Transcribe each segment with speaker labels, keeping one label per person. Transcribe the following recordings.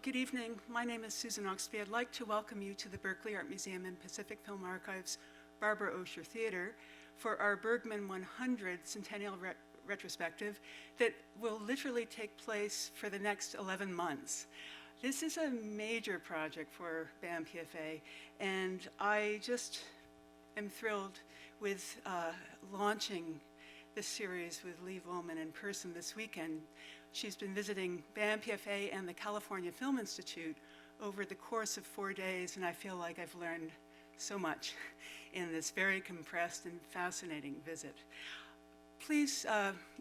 Speaker 1: Good evening. My name is Susan Oxby. I'd like to welcome you to the Berkeley Art Museum and Pacific Film Archive's Barbara Osher Theater for our Bergman 100 Centennial retrospective that will literally take place for the next 11 months. This is a major project for BAMPFA, and I just am thrilled with launching this series with Liv Ullmann in person this weekend. She's been visiting BAMPFA and the California Film Institute over the course of 4 days, and I feel like I've learned so much in this very compressed and fascinating visit. Please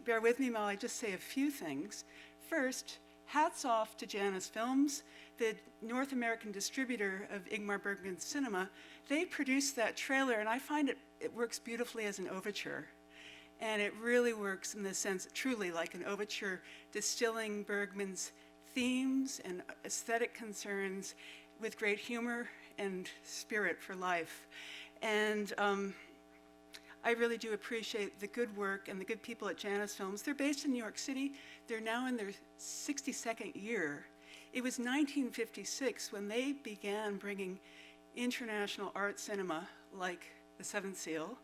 Speaker 1: bear with me while I just say a few things. First, hats off to Janus Films, the North American distributor of Ingmar Bergman's cinema. They produced that trailer, and I find it works beautifully as an overture. And it really works in the sense, truly like an overture, distilling Bergman's themes and aesthetic concerns with great humor and spirit for life. And I really do appreciate the good work and the good people at Janus Films. They're based in New York City. They're now in their 62nd year. It was 1956 when they began bringing international art cinema like The Seventh Seal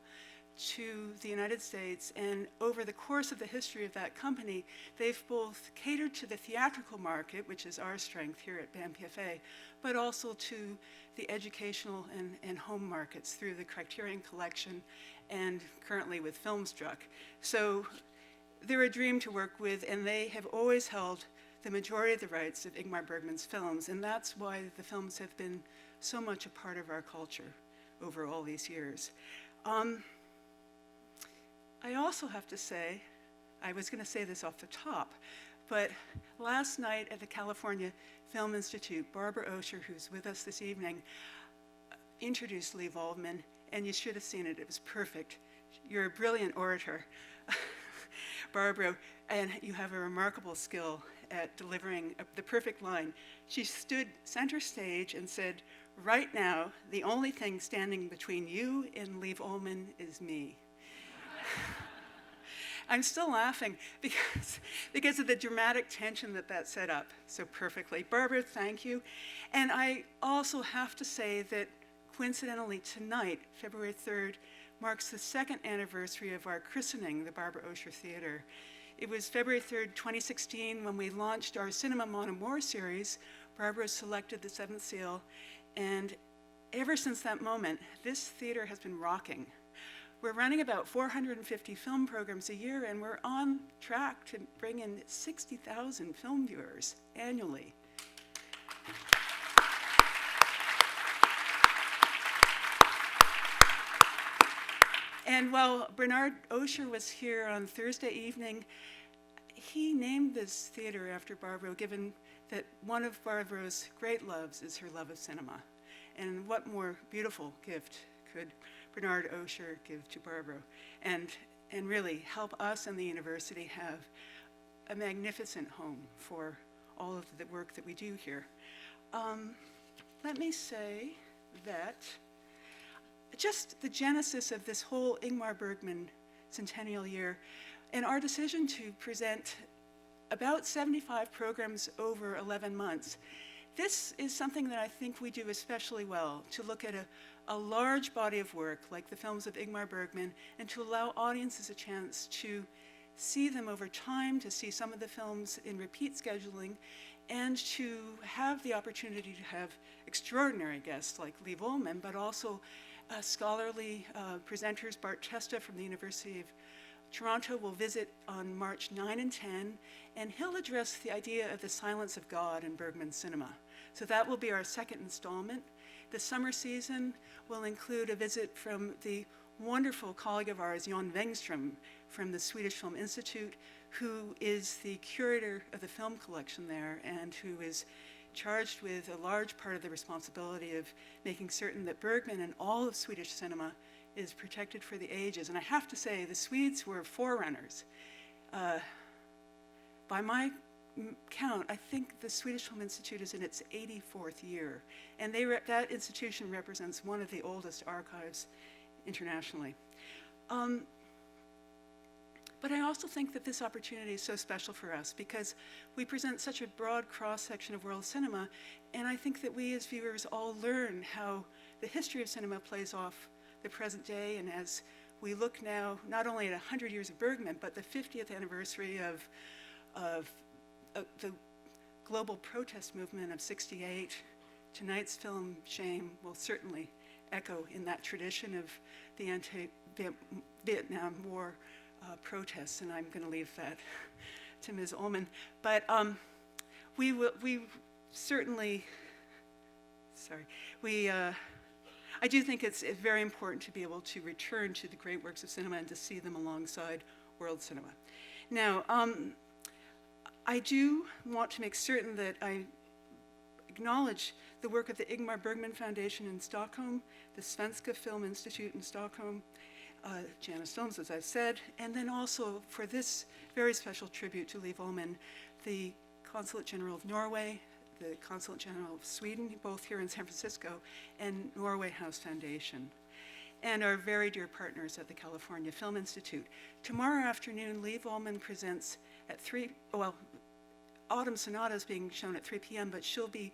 Speaker 1: to the United States, and over the course of the history of that company, they've both catered to the theatrical market, which is our strength here at BAMPFA, but also to the educational and home markets through the Criterion Collection and currently with Filmstruck. So they're a dream to work with, and they have always held the majority of the rights of Ingmar Bergman's films, and that's why the films have been so much a part of our culture over all these years. I also have to say, I was going to say this off the top, but last night at the California Film Institute, Barbara Osher, who's with us this evening, introduced Liv Ullmann, and you should have seen it. It was perfect. You're a brilliant orator, Barbara, and you have a remarkable skill at delivering the perfect line. She stood center stage and said, "Right now, the only thing standing between you and Liv Ullmann is me." I'm still laughing because of the dramatic tension that set up so perfectly. Barbara, thank you. And I also have to say that coincidentally tonight, February 3rd, marks the second anniversary of our christening, the Barbara Osher Theater. It was February 3rd, 2016, when we launched our Cinema Mon Amour series. Barbara selected The Seventh Seal, and ever since that moment, this theater has been rocking. We're running about 450 film programs a year, and we're on track to bring in 60,000 film viewers annually. And while Bernard Osher was here on Thursday evening, he named this theater after Barbara, given that one of Barbara's great loves is her love of cinema. And what more beautiful gift could Bernard Osher give to Barbara, and really help us and the university have a magnificent home for all of the work that we do here. Let me say that just the genesis of this whole Ingmar Bergman centennial year, and our decision to present about 75 programs over 11 months, this is something that I think we do especially well, to look at a large body of work like the films of Ingmar Bergman, and to allow audiences a chance to see them over time, to see some of the films in repeat scheduling, and to have the opportunity to have extraordinary guests like Liv Ullmann, but also scholarly presenters. Bart Chesta from the University of Toronto will visit on March 9 and 10, and he'll address the idea of the silence of God in Bergman's cinema. So that will be our second installment. The summer season will include a visit from the wonderful colleague of ours, Jan Wengström, from the Swedish Film Institute, who is the curator of the film collection there, and who is charged with a large part of the responsibility of making certain that Bergman and all of Swedish cinema is protected for the ages. And I have to say, the Swedes were forerunners. By my count, I think the Swedish Film Institute is in its 84th year, and that institution represents one of the oldest archives internationally. But I also think that this opportunity is so special for us because we present such a broad cross-section of world cinema, and I think that we as viewers all learn how the history of cinema plays off the present day, and as we look now not only at 100 years of Bergman, but the 50th anniversary of the global protest movement of '68, tonight's film, Shame, will certainly echo in that tradition of the anti-Vietnam War protests, and I'm going to leave that to Ms. Ullmann. But we certainly, I do think it's very important to be able to return to the great works of cinema and to see them alongside world cinema. Now, I do want to make certain that I acknowledge the work of the Ingmar Bergman Foundation in Stockholm, the Svenska Film Institute in Stockholm, Janus Films, as I've said, and then also for this very special tribute to Liv Ullmann, the Consulate General of Norway, the Consulate General of Sweden, both here in San Francisco, and Norway House Foundation, and our very dear partners at the California Film Institute. Tomorrow afternoon, Liv Ullmann presents at Autumn Sonata is being shown at 3 p.m., but she'll be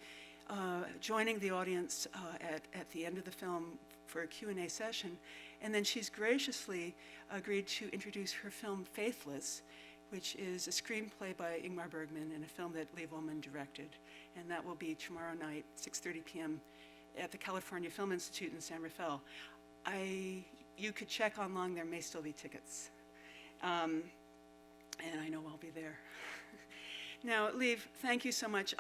Speaker 1: joining the audience at the end of the film for a Q&A session. And then she's graciously agreed to introduce her film Faithless, which is a screenplay by Ingmar Bergman and a film that Liv Ullmann directed. And that will be tomorrow night, 6:30 p.m. at the California Film Institute in San Rafael. You could check online, there may still be tickets. And I know I'll be there. Now, Liv, thank you so much.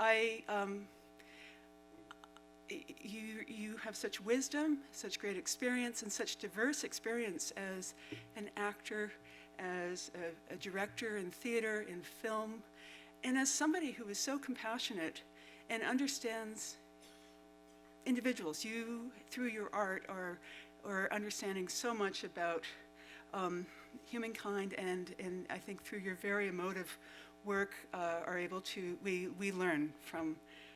Speaker 1: You have such wisdom, such great experience, and such diverse experience as an actor, as a director in theater, in film, and as somebody who is so compassionate and understands individuals. You, through your art, are understanding so much about humankind, and I think through your very emotive work are able to, we learn from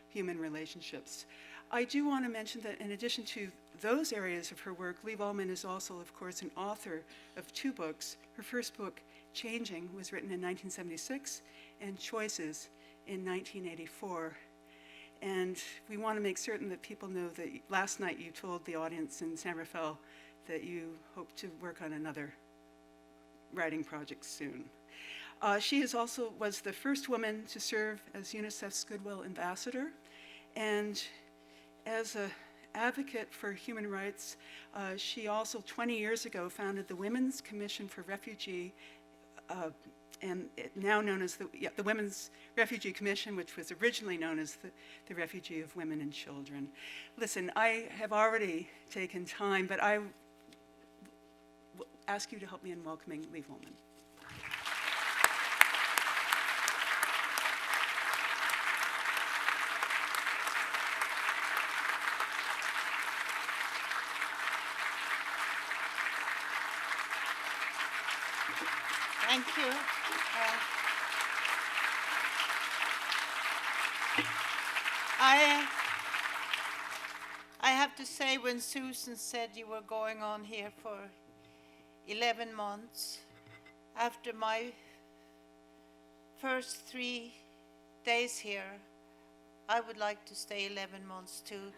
Speaker 1: human relationships. I do want to mention that in addition to those areas of her work, Liv Ullmann is also, of course, an author of 2 books. Her first book, Changing, was written in 1976, and Choices in 1984. And we want to make certain that people know that last night you told the audience in San Rafael that you hope to work on another writing project soon. She was the first woman to serve as UNICEF's Goodwill Ambassador, and as an advocate for human rights, she also 20 years ago founded the Women's Commission for Refugee, and now known as the Women's Refugee Commission, which was originally known as the Refugee of Women and Children. Listen, I have already taken time, but I will ask you to help me in welcoming Liv Ullmann.
Speaker 2: Thank you. I have to say, when Susan said you were going on here for 11 months, after my first 3 days here, I would like to stay 11 months too.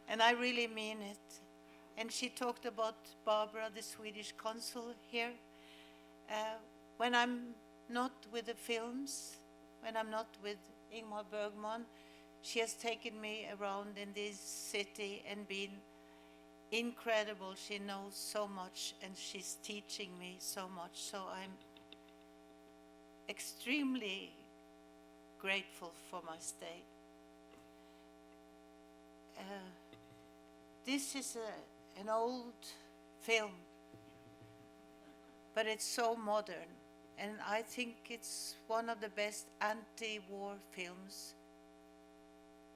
Speaker 2: And I really mean it. And she talked about Barbara, the Swedish consul here. When I'm not with the films, when I'm not with Ingmar Bergman, she has taken me around in this city and been incredible. She knows so much and she's teaching me so much. So I'm extremely grateful for my stay. This is an old film, but it's so modern, and I think it's one of the best anti-war films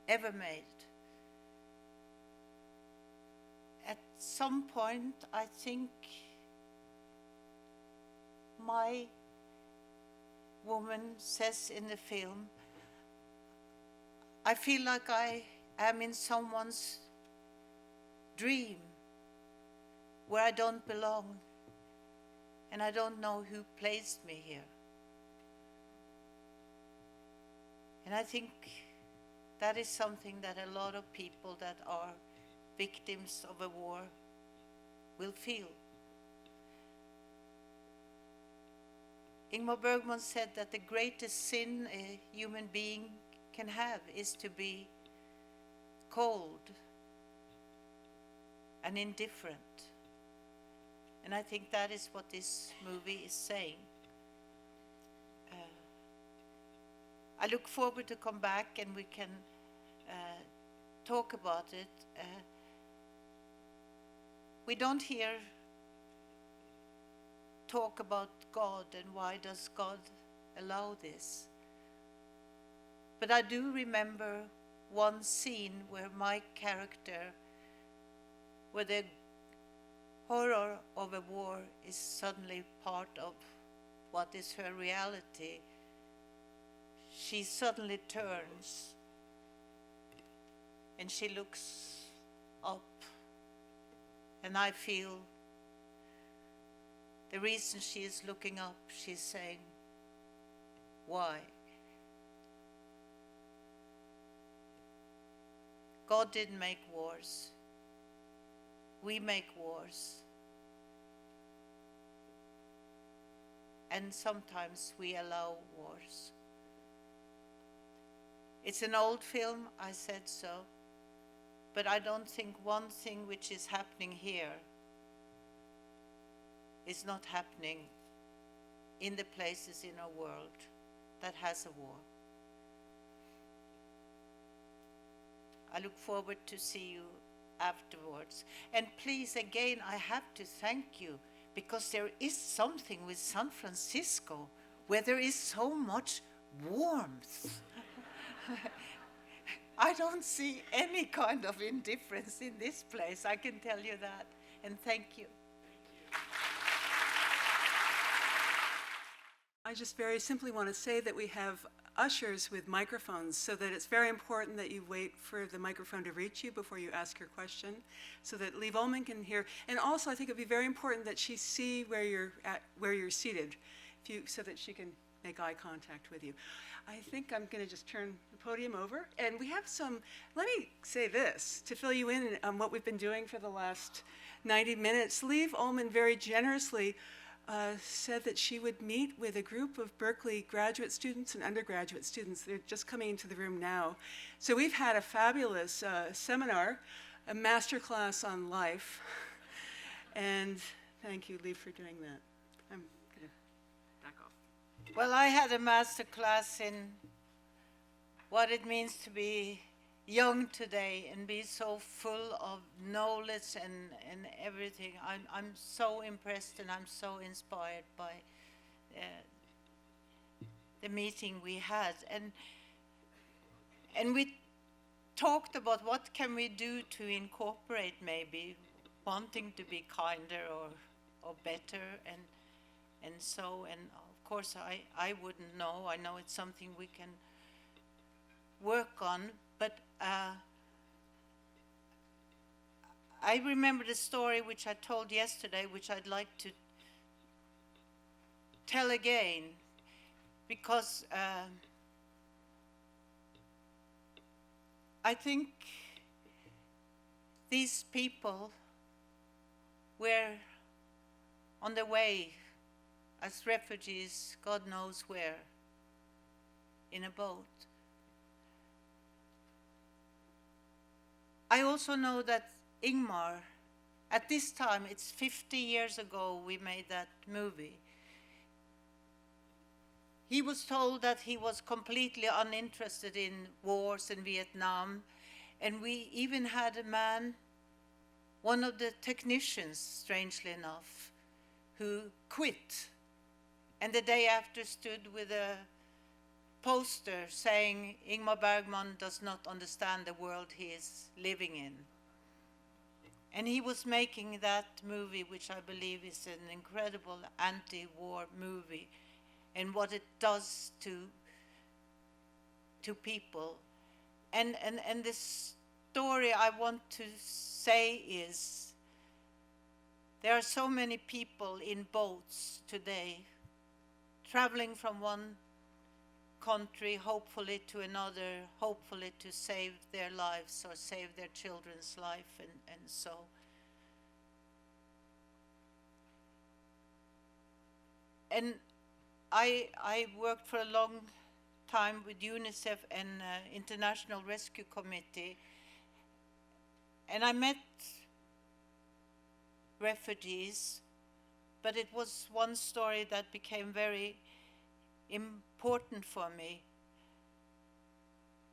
Speaker 2: ever made. At some point, I think my woman says in the film, I feel like I am in someone's dream where I don't belong. and I don't know who placed me here. And I think that is something that a lot of people that are victims of a war will feel. Ingmar Bergman said that the greatest sin a human being can have is to be cold and indifferent. And I think that is what this movie is saying. I look forward to come back and we can talk about it. We don't hear talk about God and why does God allow this. But I do remember one scene where my character, where the horror of a war is suddenly part of what is her reality. She suddenly turns and she looks up, and I feel the reason she is looking up, she's saying, why? God didn't make wars. We make wars. And sometimes we allow wars. It's an old film, I said so, but I don't think one thing which is happening here is not happening in the places in our world that has a war. I look forward to see you afterwards. And please, again, I have to thank you, because there is something with San Francisco where there is so much warmth. I don't see any kind of indifference in this place, I can tell you that. And thank you.
Speaker 1: I just very simply want to say that we have ushers with microphones, so that it's very important that you wait for the microphone to reach you before you ask your question, so that Liv Ullmann can hear. And also, I think it'd be very important that she see where you're seated, so that she can make eye contact with you. I think I'm going to just turn the podium over, and we have some. Let me say this to fill you in on what we've been doing for the last 90 minutes. Liv Ullmann very generously said that she would meet with a group of Berkeley graduate students and undergraduate students. They're just coming into the room now. So we've had a fabulous seminar, a master class on life. And thank you, Liv, for doing that. I'm going to back off.
Speaker 2: Well, I had a master class in what it means to be young today and be so full of knowledge and everything. I'm so impressed and I'm so inspired by the meeting we had. And we talked about what can we do to incorporate maybe wanting to be kinder or better and so. And of course I wouldn't know. I know it's something we can work on. But I remember the story which I told yesterday, which I'd like to tell again, because I think these people were on the way as refugees, God knows where, in a boat. I also know that Ingmar, at this time, it's 50 years ago we made that movie. He was told that he was completely uninterested in wars in Vietnam, and we even had a man, one of the technicians, strangely enough, who quit, and the day after stood with a poster saying Ingmar Bergman does not understand the world he is living in. And he was making that movie, which I believe is an incredible anti-war movie, and what it does to people. And the story I want to say is There are so many people in boats today, traveling from one country, hopefully to another, hopefully to save their lives or save their children's life, and so. And I worked for a long time with UNICEF and International Rescue Committee, and I met refugees, but it was one story that became very important for me.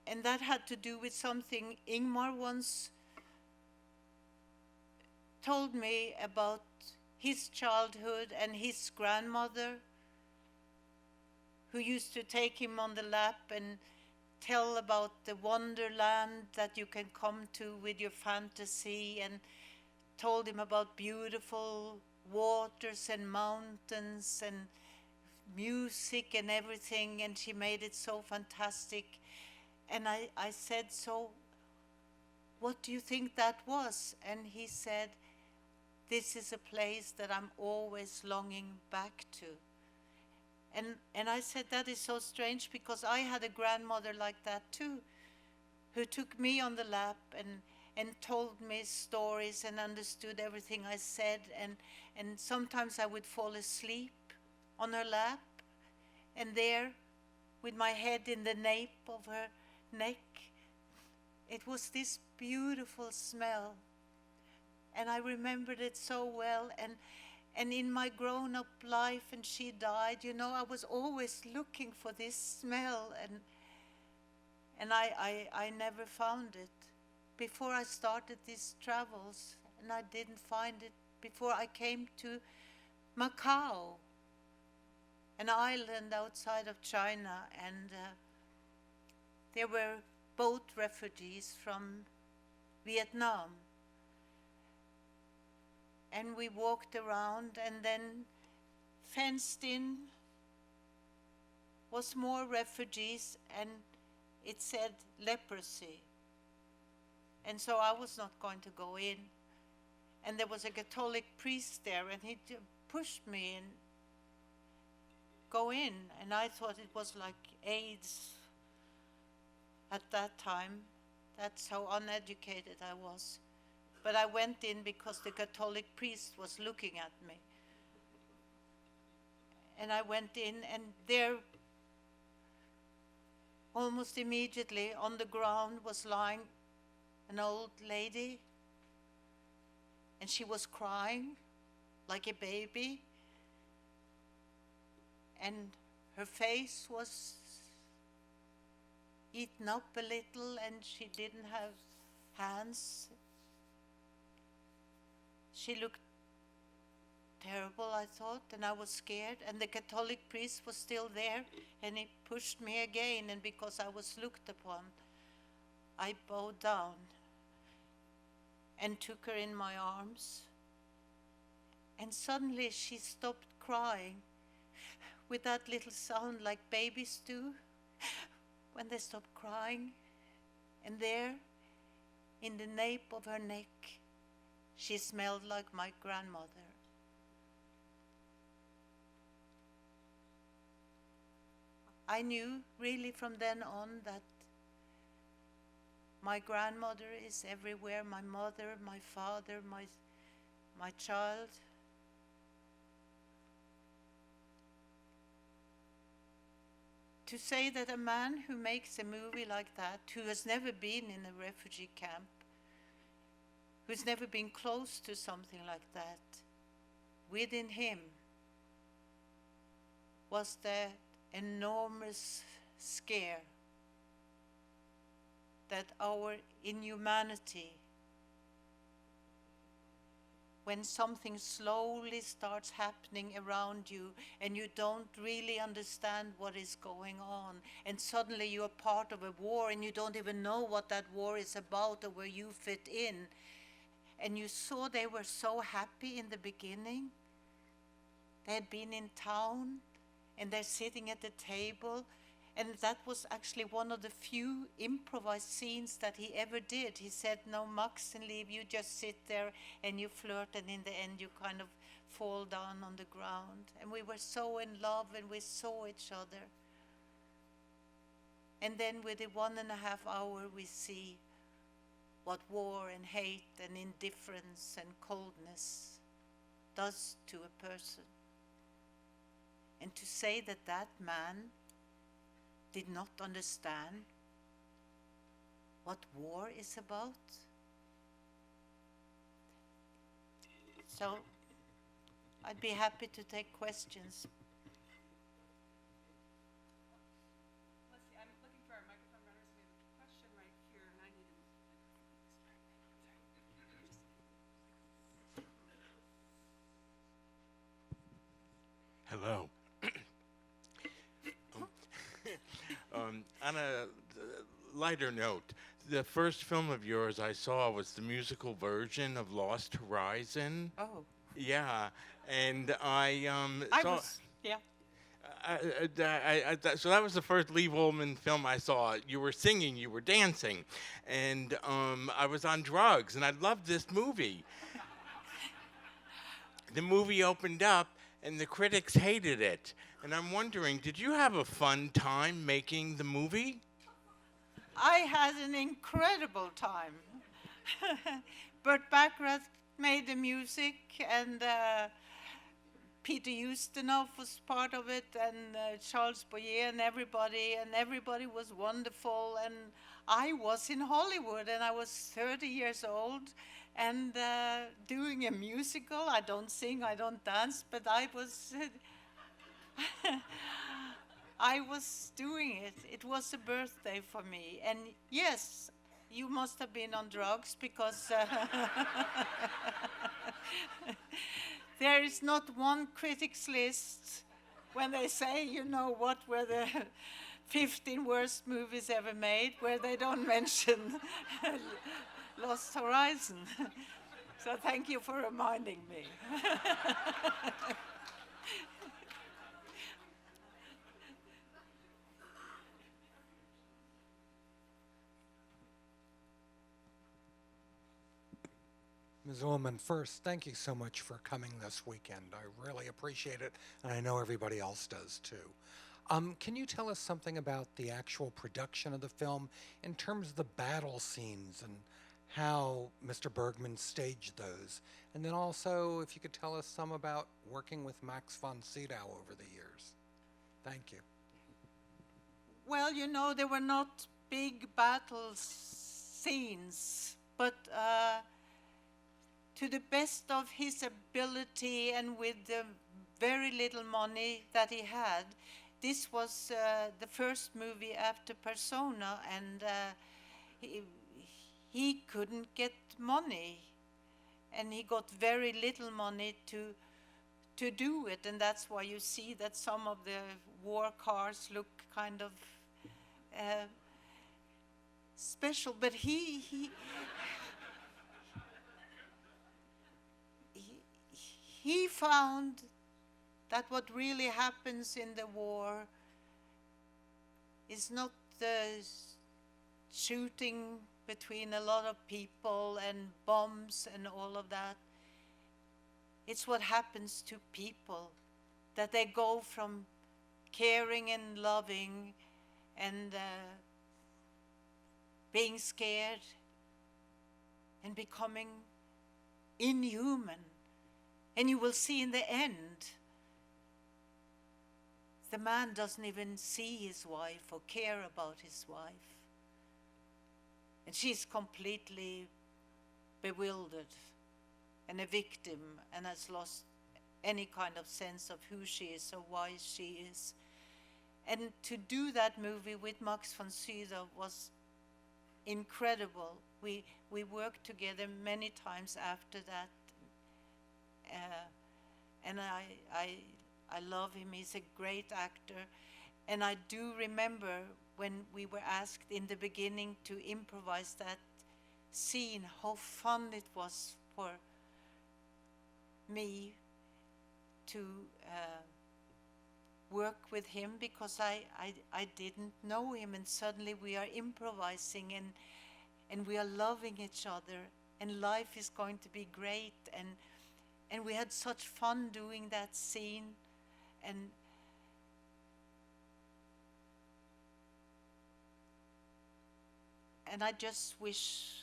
Speaker 2: And that had to do with something Ingmar once told me about his childhood and his grandmother, who used to take him on the lap and tell about the wonderland that you can come to with your fantasy, and told him about beautiful waters and mountains and music and everything, and she made it so fantastic. And I said, so what do you think that was? And he said, this is a place that I'm always longing back to. And I said, that is so strange, because I had a grandmother like that too, who took me on the lap and told me stories and understood everything I said. And sometimes I would fall asleep on her lap, and there, with my head in the nape of her neck, it was this beautiful smell. And I remembered it so well. And in my grown-up life, and she died, you know, I was always looking for this smell, and I never found it before I started these travels, and I didn't find it before I came to Macau, an island outside of China, and there were boat refugees from Vietnam. And we walked around, and then fenced in was more refugees, and it said leprosy. And so I was not going to go in. And there was a Catholic priest there, and he pushed me and go in. And I thought it was like AIDS at that time. That's how uneducated I was. But I went in because the Catholic priest was looking at me. And I went in, and there, almost immediately on the ground, was lying an old lady. And she was crying like a baby. And her face was eaten up a little, and she didn't have hands. She looked terrible, I thought, and I was scared. And the Catholic priest was still there, and he pushed me again. And because I was looked upon, I bowed down and took her in my arms. And suddenly she stopped crying with that little sound like babies do when they stop crying. And there, in the nape of her neck, she smelled like my grandmother. I knew really from then on that my grandmother is everywhere, my mother, my father, my child. To say that a man who makes a movie like that, who has never been in a refugee camp, who's never been close to something like that, within him was that enormous scare that our inhumanity, when something slowly starts happening around you and you don't really understand what is going on, and suddenly you are part of a war and you don't even know what that war is about or where you fit in. And you saw they were so happy in the beginning. They had been in town, and they're sitting at the table, And that was actually one of the few improvised scenes that he ever did. He said, no, Max and Liv, you just sit there and you flirt, and in the end you kind of fall down on the ground. And we were so in love, and we saw each other. And then with the 1.5 hour, we see what war and hate and indifference and coldness does to a person. And to say that that man did not understand what war is about. So I'd be happy to take questions.
Speaker 1: Let's see, I'm looking for our microphone runners. We have a question right here, and I need a
Speaker 3: Hello. On a lighter note, the first film of yours I saw was the musical version of Lost Horizon.
Speaker 2: Oh,
Speaker 3: Yeah, and I
Speaker 2: I
Speaker 3: saw.
Speaker 2: was, yeah.
Speaker 3: So that was the first Liv Ullmann film I saw. You were singing, you were dancing, and I was on drugs, and I loved this movie. The movie opened up, and the critics hated it. And I'm wondering, did you have a fun time making the movie?
Speaker 2: I had an incredible time. Burt Bacharach made the music, and Peter Ustinov was part of it, and Charles Boyer, and everybody was wonderful. And I was in Hollywood, and I was 30 years old, and doing a musical. I don't sing, I don't dance, but I was I was doing it. It was a birthday for me. And yes, you must have been on drugs, because there is not one critic's list when they say, you know, what were the 15 worst movies ever made, where they don't mention Lost Horizon. So thank you for reminding me.
Speaker 4: Ms. Ullmann, first, thank you so much for coming this weekend. I really appreciate it, and I know everybody else does too. Can you tell us something about the actual production of the film in terms of the battle scenes and how Mr. Bergman staged those? And then also, if you could tell us some about working with Max von Sydow over the years. Thank you.
Speaker 2: Well, you know, there were not big battle scenes, but to the best of his ability and with the very little money that he had, this was the first movie after Persona, and he couldn't get money, and he got very little money to do it, and that's why you see that some of the war cars look kind of special. But he found that what really happens in the war is not the shooting between a lot of people and bombs and all of that. It's what happens to people, that they go from caring and loving and being scared and becoming inhuman. And you will see in the end, the man doesn't even see his wife or care about his wife. And she's completely bewildered and a victim and has lost any kind of sense of who she is or why she is. And to do that movie with Max von Sydow was incredible. We worked together many times after that. And I love him. He's a great actor. And I do remember when we were asked in the beginning to improvise that scene, how fun it was for me to work with him because I didn't know him, and suddenly we are improvising and we are loving each other, and life is going to be great, and we had such fun doing that scene, and I just wish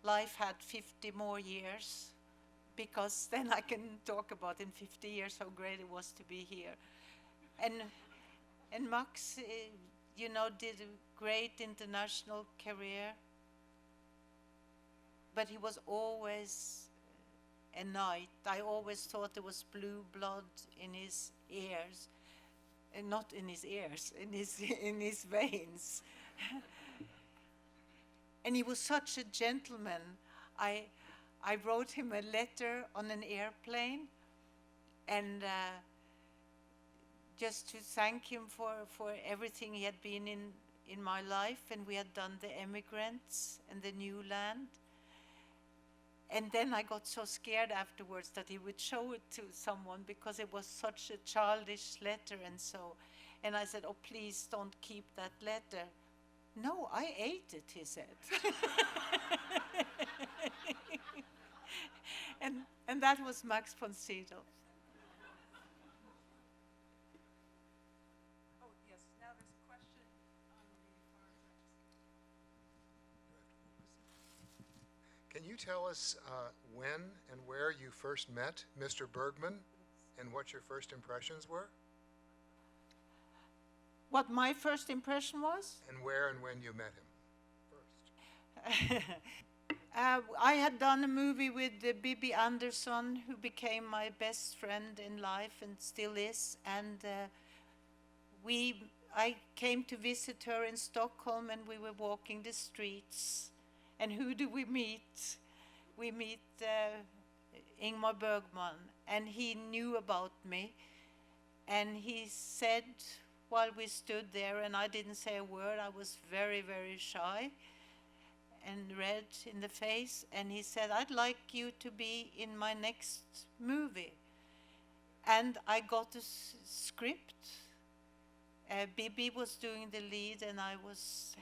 Speaker 2: life had 50 more years, because then I can talk about in 50 years how great it was to be here. And Max, you know, did a great international career, but he was always a knight. I always thought there was blue blood in his ears, and not in his ears, in his veins. And he was such a gentleman. I wrote him a letter on an airplane, and just to thank him for everything he had been in my life, and we had done The Emigrants and The New Land. And then I got so scared afterwards that he would show it to someone, because it was such a childish letter and so. And I said, oh, please don't keep that letter. No, I ate it, he said. and that was Max von Sydow.
Speaker 1: Oh, yes, now there's a question on the far.
Speaker 5: Can you tell us when and where you first met Mr. Bergman and what your first impressions were?
Speaker 2: What my first impression was?
Speaker 5: And where and when you met him first?
Speaker 2: I had done a movie with Bibi Andersson, who became my best friend in life and still is. And I came to visit her in Stockholm, and we were walking the streets. And who do we meet? We meet Ingmar Bergman, and he knew about me. And he said, while we stood there, and I didn't say a word, I was very, very shy and red in the face, and he said, I'd like you to be in my next movie. And I got a script. Bibi was doing the lead, and I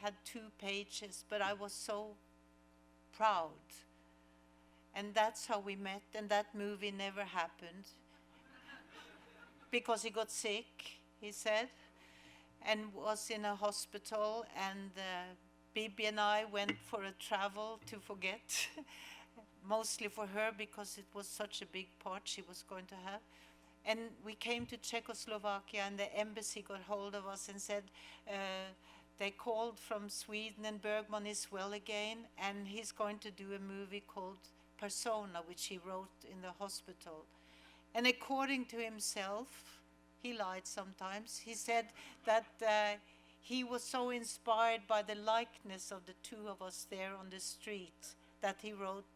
Speaker 2: had 2 pages, but I was so proud. And that's how we met, and that movie never happened. Because he got sick, he said, and was in a hospital, and Bibi and I went for a travel to forget, mostly for her, because it was such a big part she was going to have. And we came to Czechoslovakia, and the embassy got hold of us and said, they called from Sweden, and Bergman is well again, and he's going to do a movie called Persona, which he wrote in the hospital. And according to himself, he lied sometimes, he said that he was so inspired by the likeness of the 2 of us there on the street that he wrote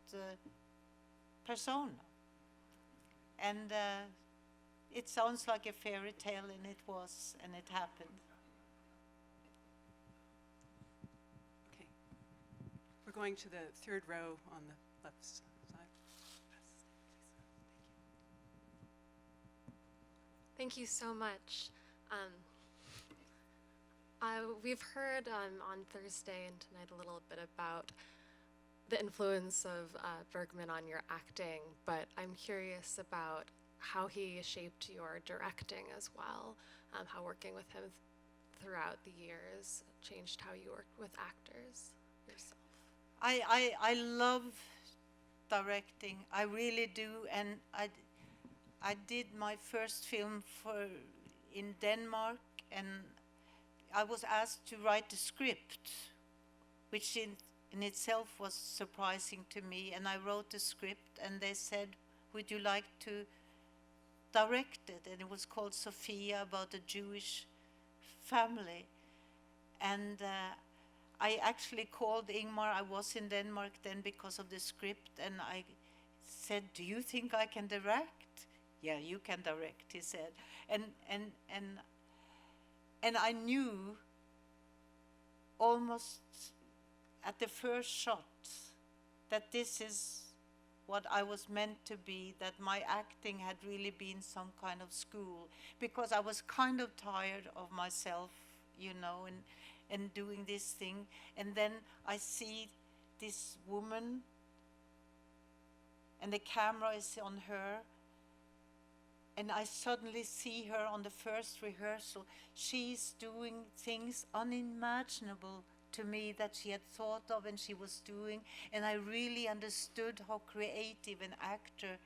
Speaker 2: Persona. And it sounds like a fairy tale, and it was, and it happened.
Speaker 1: Okay. We're going to the 3rd row on the left side.
Speaker 6: Thank you so much. We've heard on Thursday and tonight a little bit about the influence of Bergman on your acting, but I'm curious about how he shaped your directing as well, how working with him throughout the years changed how you worked with actors yourself.
Speaker 2: I love directing, I really do, and I did my first film in Denmark, and I was asked to write the script, which in itself was surprising to me, and I wrote the script, and they said, would you like to direct it? And it was called Sophia, about a Jewish family. And I actually called Ingmar. I was in Denmark then because of the script, and I said, do you think I can direct? Yeah, you can direct, he said. And I knew almost at the first shot that this is what I was meant to be, that my acting had really been some kind of school, because I was kind of tired of myself, you know, and doing this thing. And then I see this woman, and the camera is on her, and I suddenly see her on the first rehearsal. She's doing things unimaginable to me that she had thought of and she was doing, and I really understood how creative an actor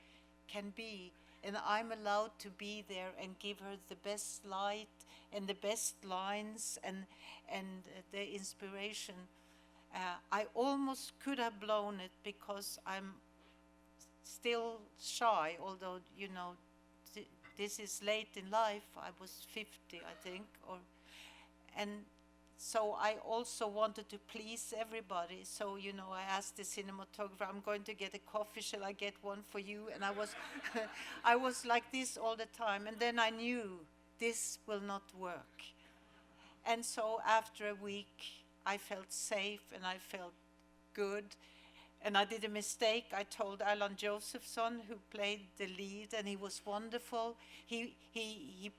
Speaker 2: can be. And I'm allowed to be there and give her the best light and the best lines and the inspiration. I almost could have blown it because I'm still shy, although, you know, this is late in life. I was 50, I think, and so I also wanted to please everybody. So, you know, I asked the cinematographer, I'm going to get a coffee, shall I get one for you? And I was, I was like this all the time. And then I knew this will not work. And so after a week, I felt safe and I felt good. And I did a mistake. I told Alan Josephson, who played the lead, and he was wonderful. He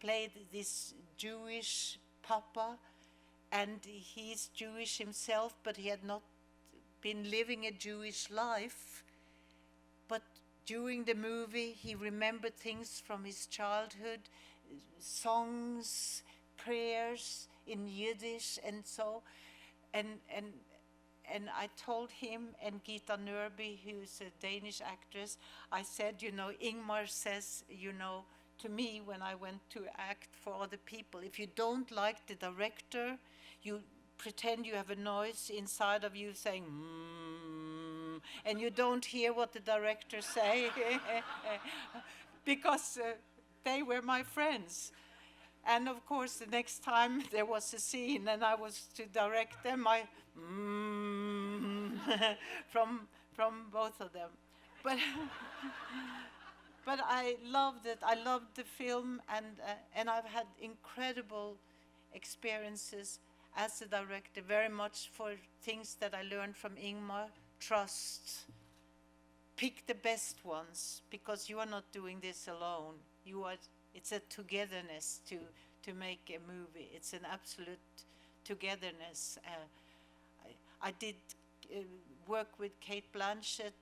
Speaker 2: played this Jewish papa, and he's Jewish himself, but he had not been living a Jewish life. But during the movie, he remembered things from his childhood, songs, prayers in Yiddish, and so, and I told him and Gita Nørby, who's a Danish actress, I said, you know, Ingmar says, you know, to me when I went to act for other people, if you don't like the director, you pretend you have a noise inside of you saying, and you don't hear what the director say, because they were my friends. And of course, the next time there was a scene and I was to direct them, I from both of them. But but I loved it. I loved the film, and I've had incredible experiences as a director, very much for things that I learned from Ingmar. Trust. Pick the best ones, because you are not doing this alone. It's a togetherness to make a movie. It's an absolute togetherness. I did work with Kate Blanchett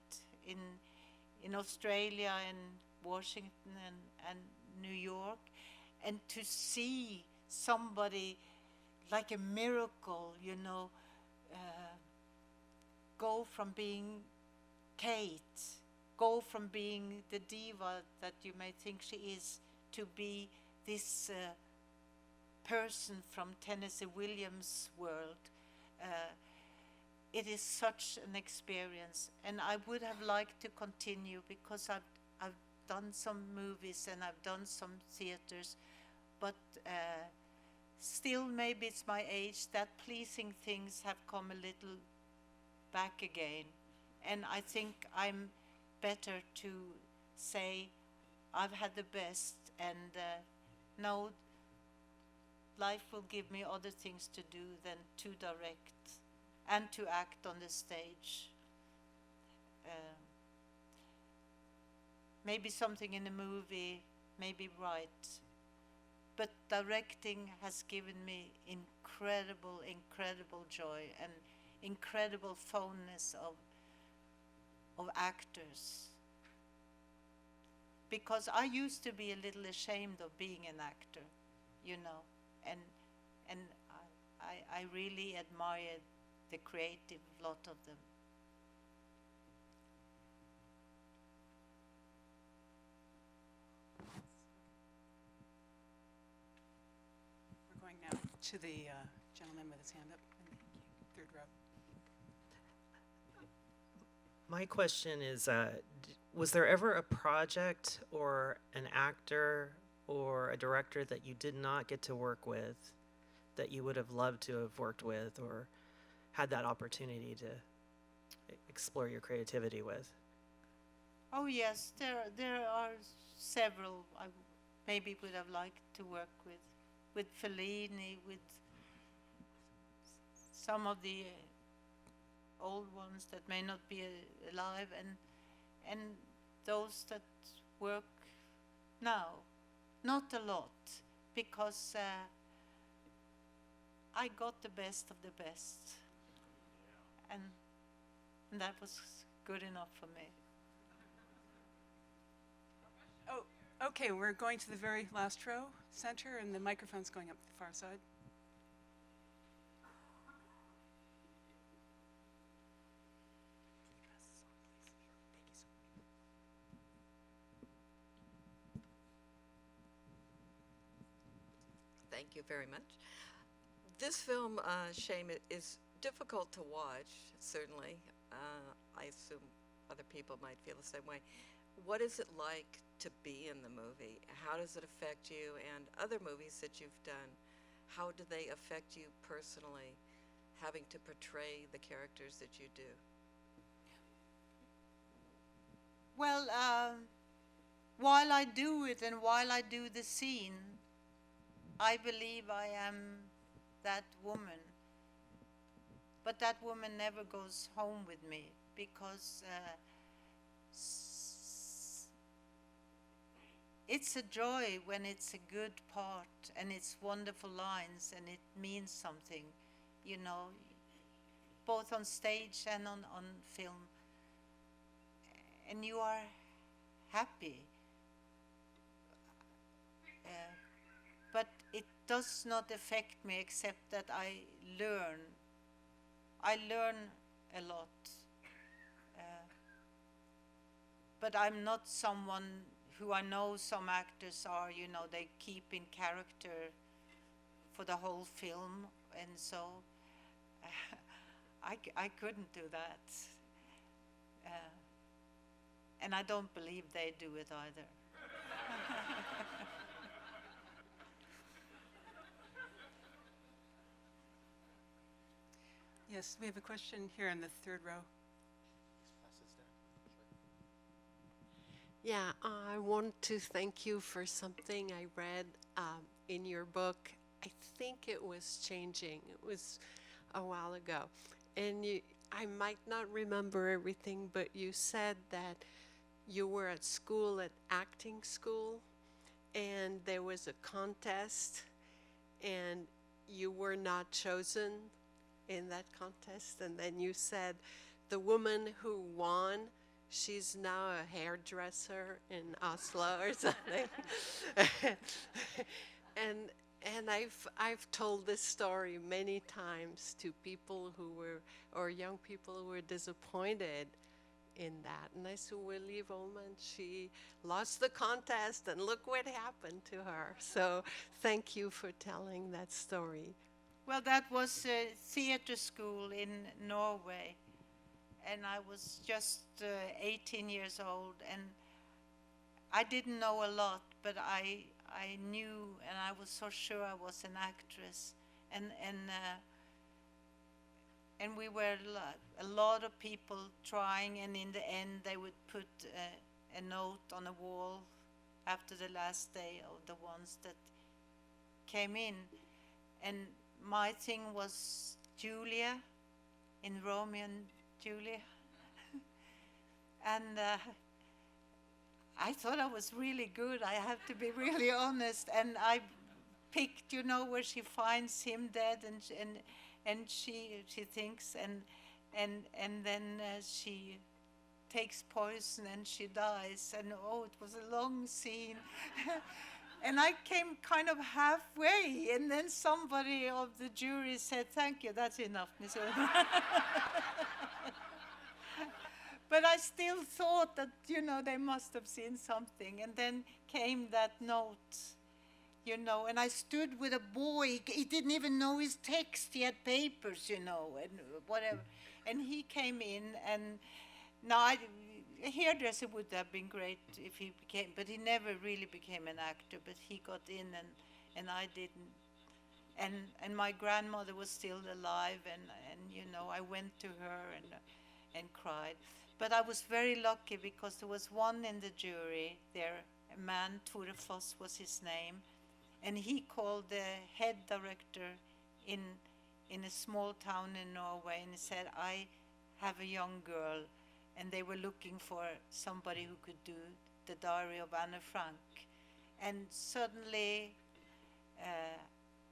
Speaker 2: in Australia and Washington and New York, and to see somebody like a miracle, you know, go from being Kate, go from being the diva that you may think she is, to be this person from Tennessee Williams' world. It is such an experience, and I would have liked to continue, because I've done some movies and I've done some theaters, but still maybe it's my age that pleasing things have come a little back again, and I think I'm better to say I've had the best, and now life will give me other things to do than to direct and to act on the stage. Maybe something in a movie may be right, but directing has given me incredible, incredible joy and incredible fondness of actors. Because I used to be a little ashamed of being an actor, you know, and I really admired the creative lot of them.
Speaker 1: We're going now to the gentleman with his hand up in the third row.
Speaker 7: My question is, was there ever a project or an actor or a director that you did not get to work with that you would have loved to have worked with or had that opportunity to explore your creativity with?
Speaker 2: Oh yes, there are several I maybe would have liked to work with Fellini, with some of the old ones that may not be alive, and those that work now. Not a lot, because I got the best of the best, and that was good enough for me.
Speaker 1: Oh, okay, we're going to the very last row, center, and the microphone's going up the far side.
Speaker 8: Thank you very much. This film, Shame, is difficult to watch, certainly. I assume other people might feel the same way. What is it like to be in the movie? How does it affect you? And other movies that you've done, how do they affect you personally, having to portray the characters that you do?
Speaker 2: Well, while I do it and while I do the scene, I believe I am that woman. But that woman never goes home with me, because it's a joy when it's a good part and it's wonderful lines and it means something, you know, both on stage and on film. And you are happy. But it does not affect me, except that I learn. I learn a lot. But I'm not someone who, I know some actors are, you know, they keep in character for the whole film, and so I couldn't do that. And I don't believe they do it either.
Speaker 1: Yes, we have a question here in the third row.
Speaker 9: Yeah, I want to thank you for something I read in your book. I think it was Changing. It was a while ago. And I might not remember everything, but you said that you were at school, at acting school, and there was a contest, and you were not chosen in that contest. And then you said the woman who won, she's now a hairdresser in Oslo or something. and I've told this story many times to people who were, or young people who were disappointed in that. And I said, well, Liv Ullmann, she lost the contest and look what happened to her. So thank you for telling that story.
Speaker 2: Well, that was a theater school in Norway. And I was just 18 years old, and I didn't know a lot, but I knew, and I was so sure I was an actress, and we were a lot of people trying, and in the end they would put a note on a wall after the last day of the ones that came in, and my thing was Julia in Romeo and Julia. And I thought I was really good. I have to be really honest. And I picked, you know, where she finds him dead, and she thinks, and then she takes poison and she dies. And oh, it was a long scene. And I came kind of halfway, and then somebody of the jury said, "Thank you, that's enough, Miss Ullmann." But I still thought that, you know, they must have seen something. And then came that note, you know, and I stood with a boy. He didn't even know his text. He had papers, you know, and whatever. And he came in, and now a hairdresser would have been great if he became, but he never really became an actor. But he got in, and I didn't. And my grandmother was still alive, and you know, I went to her and cried. But I was very lucky, because there was one in the jury there, a man, Tore Foss was his name, and he called the head director in a small town in Norway, and he said, "I have a young girl, and they were looking for somebody who could do the Diary of Anne Frank. And suddenly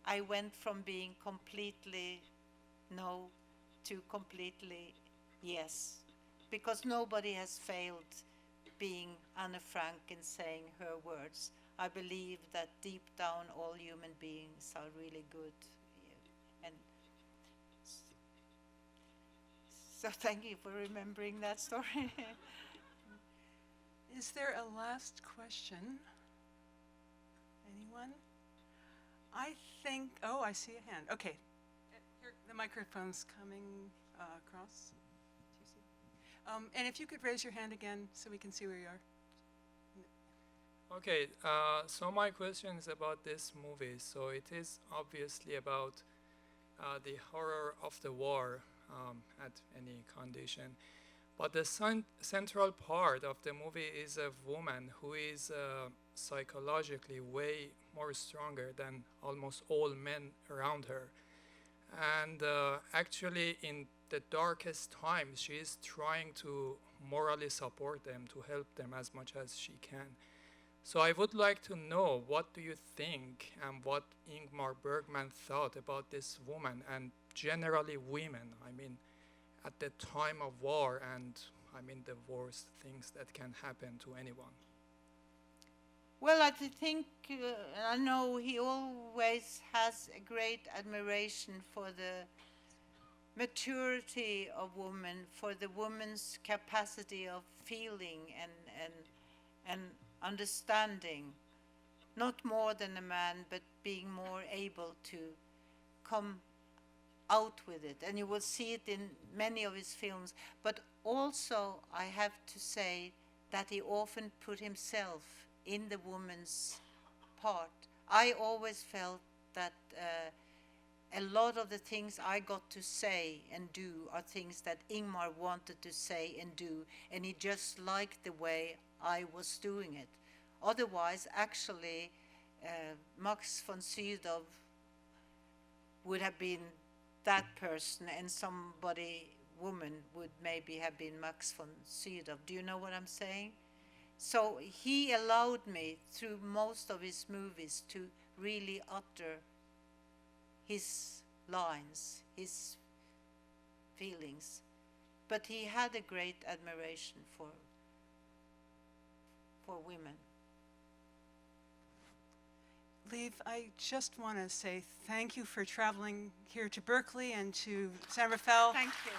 Speaker 2: I went from being completely no to completely yes, because nobody has failed being Anne Frank and saying her words. I believe that deep down all human beings are really good. And so thank you for remembering that story.
Speaker 1: Is there a last question? Anyone? I think, oh, I see a hand. Okay. Here, the microphone's coming across. Do you see? And if you could raise your hand again so we can see where you are.
Speaker 10: Okay, so my question is about this movie. So it is obviously about the horror of the war at any condition. But the central part of the movie is a woman who is psychologically way more stronger than almost all men around her. And actually in the darkest times, she is trying to morally support them, to help them as much as she can. So I would like to know, what do you think and what Ingmar Bergman thought about this woman and generally women, I mean, at the time of war and, I mean, the worst things that can happen to anyone?
Speaker 2: Well, I think, I know he always has a great admiration for the maturity of women, for the woman's capacity of feeling and understanding, not more than a man, but being more able to come out with it. And you will see it in many of his films. But also, I have to say that he often put himself in the woman's part. I always felt that a lot of the things I got to say and do are things that Ingmar wanted to say and do, and he just liked the way I was doing it. Otherwise, actually, Max von Sydow would have been that person, and woman would maybe have been Max von Sydow. Do you know what I'm saying? So he allowed me, through most of his movies, to really utter his lines, his feelings. But he had a great admiration for women.
Speaker 1: Liv, I just want to say thank you for traveling here to Berkeley and to San Rafael.
Speaker 2: Thank you.